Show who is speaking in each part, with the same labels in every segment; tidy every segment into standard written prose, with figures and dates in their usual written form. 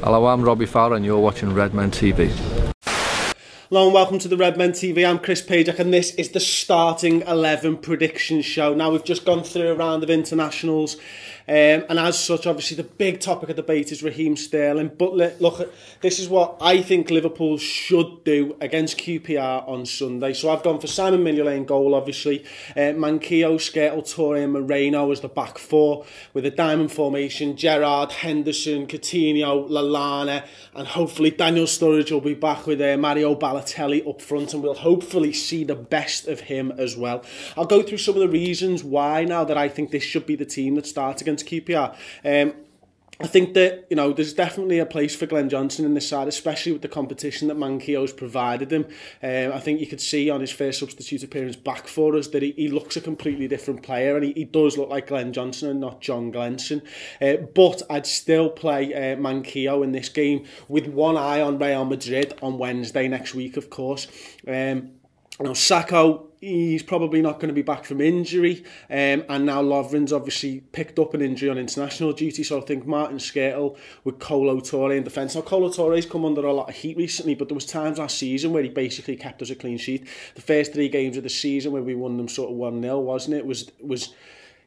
Speaker 1: Hello, I'm Robbie Fowler and you're watching Redmen TV.
Speaker 2: Hello and welcome to the Redmen TV. I'm Chris Pajak and this is the Starting 11 prediction show. Now we've just gone through a round of internationals and as such obviously the big topic of debate is Raheem Sterling, but look, this is what I think Liverpool should do against QPR on Sunday. So I've gone for Simon Mignolet in goal obviously, Manquillo, Skrtel, Toure and Moreno as the back four with a diamond formation, Gerrard, Henderson, Coutinho, Lallana and hopefully Daniel Sturridge will be back with Mario Balotelli up front and we'll hopefully see the best of him as well. I'll go through some of the reasons why now that I think this should be the team that starts against QPR. I think that, you know, there's definitely a place for Glenn Johnson in this side, especially with the competition that Manquillo's provided him. I think you could see on his first substitute appearance back for us that he looks a completely different player and he does look like Glenn Johnson and not John Glenson. But I'd still play Manquillo in this game with one eye on Real Madrid on Wednesday next week, of course. Now, Sacco, he's probably not going to be back from injury, and now Lovren's obviously picked up an injury on international duty, so I think Martin Skrtel with Kolo Toure in defence. Now, Kolo Toure's come under a lot of heat recently, but there was times last season where he basically kept us a clean sheet. The first 3 games of the season where we won them sort of 1-0, wasn't it?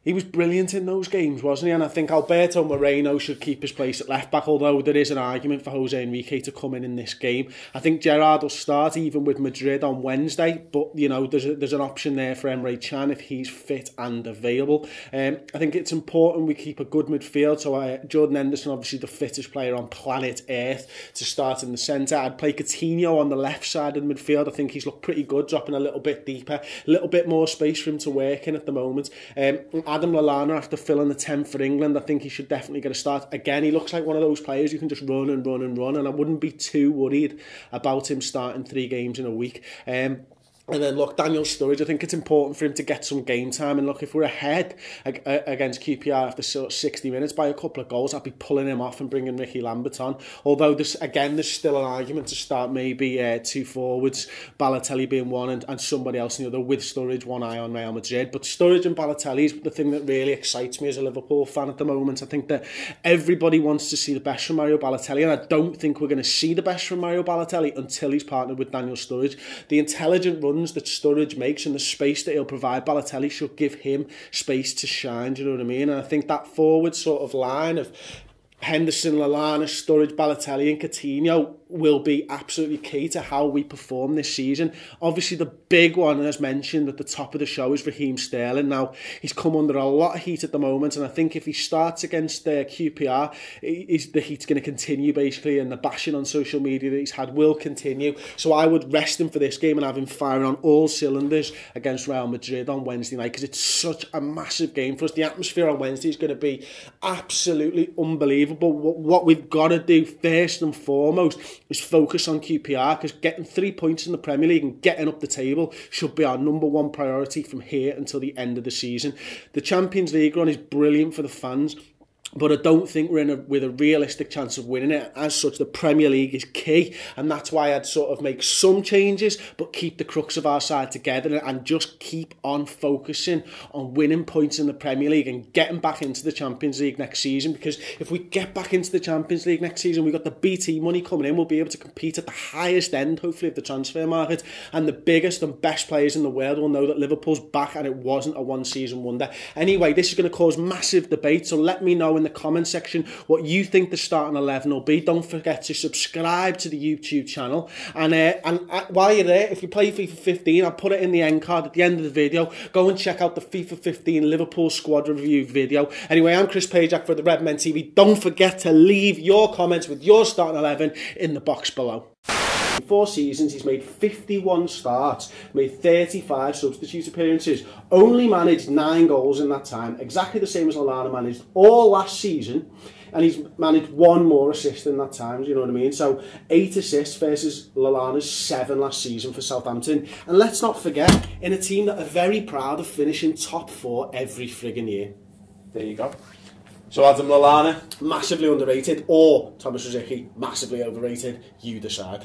Speaker 2: He was brilliant in those games, wasn't he? And I think Alberto Moreno should keep his place at left-back, although there is an argument for Jose Enrique to come in this game. I think Gerrard will start even with Madrid on Wednesday, but, you know, there's an option there for Emre Can if he's fit and available. I think it's important we keep a good midfield, so Jordan Henderson, obviously the fittest player on planet Earth, to start in the centre. I'd play Coutinho on the left side of the midfield. I think he's looked pretty good, dropping a little bit deeper, a little bit more space for him to work in at the moment. Adam Lallana, after filling the 10 for England, I think he should definitely get a start. Again, he looks like one of those players who can just run and run and run, and I wouldn't be too worried about him starting 3 games in a week. And then, look, Daniel Sturridge, I think it's important for him to get some game time. And look, if we're ahead against QPR after 60 minutes by a couple of goals, I'd be pulling him off and bringing Ricky Lambert on. Although, there's still an argument to start maybe 2 forwards, Balotelli being one and somebody else in the other, with Sturridge, one eye on Real Madrid. But Sturridge and Balotelli is the thing that really excites me as a Liverpool fan at the moment. I think that everybody wants to see the best from Mario Balotelli, and I don't think we're going to see the best from Mario Balotelli until he's partnered with Daniel Sturridge. The intelligent runs that Sturridge makes and the space that he'll provide Balotelli should give him space to shine, do you know what I mean? And I think that forward sort of line of Henderson, Lallana, Sturridge, Balotelli and Coutinho will be absolutely key to how we perform this season. Obviously, the big one, as mentioned at the top of the show, is Raheem Sterling. Now, he's come under a lot of heat at the moment, and I think if he starts against QPR, the heat's going to continue, basically, and the bashing on social media that he's had will continue. So I would rest him for this game and have him firing on all cylinders against Real Madrid on Wednesday night, because it's such a massive game for us. The atmosphere on Wednesday is going to be absolutely unbelievable. What we've got to do first and foremost is focus on QPR, because getting 3 points in the Premier League and getting up the table should be our #1 priority from here until the end of the season. The Champions League run is brilliant for the fans, but I don't think we're with a realistic chance of winning it. As such, the Premier League is key, and that's why I'd sort of make some changes, but keep the crux of our side together and just keep on focusing on winning points in the Premier League and getting back into the Champions League next season. Because if we get back into the Champions League next season, we've got the BT money coming in, we'll be able to compete at the highest end, hopefully, of the transfer market, and the biggest and best players in the world will know that Liverpool's back and it wasn't a one-season wonder. Anyway, this is going to cause massive debate, so let me know in the comment section what you think the starting 11 will be. Don't forget to subscribe to the YouTube channel, and while you're there, if you play FIFA 15, I'll put it in the end card at the end of the video. Go and check out the FIFA 15 Liverpool squad review video. Anyway, I'm Chris Pajak for the Redmen TV. Don't forget to leave your comments with your starting 11 in the box below. In 4 seasons, he's made 51 starts, made 35 substitute appearances, only managed 9 goals in that time, exactly the same as Lallana managed all last season, and he's managed 1 more assist in that time, you know what I mean? So 8 assists versus Lallana's 7 last season for Southampton. And let's not forget, in a team that are very proud of finishing top 4 every friggin' year.
Speaker 3: There you go. So Adam Lallana,
Speaker 2: massively underrated, or Thomas Rosicky, massively overrated. You decide.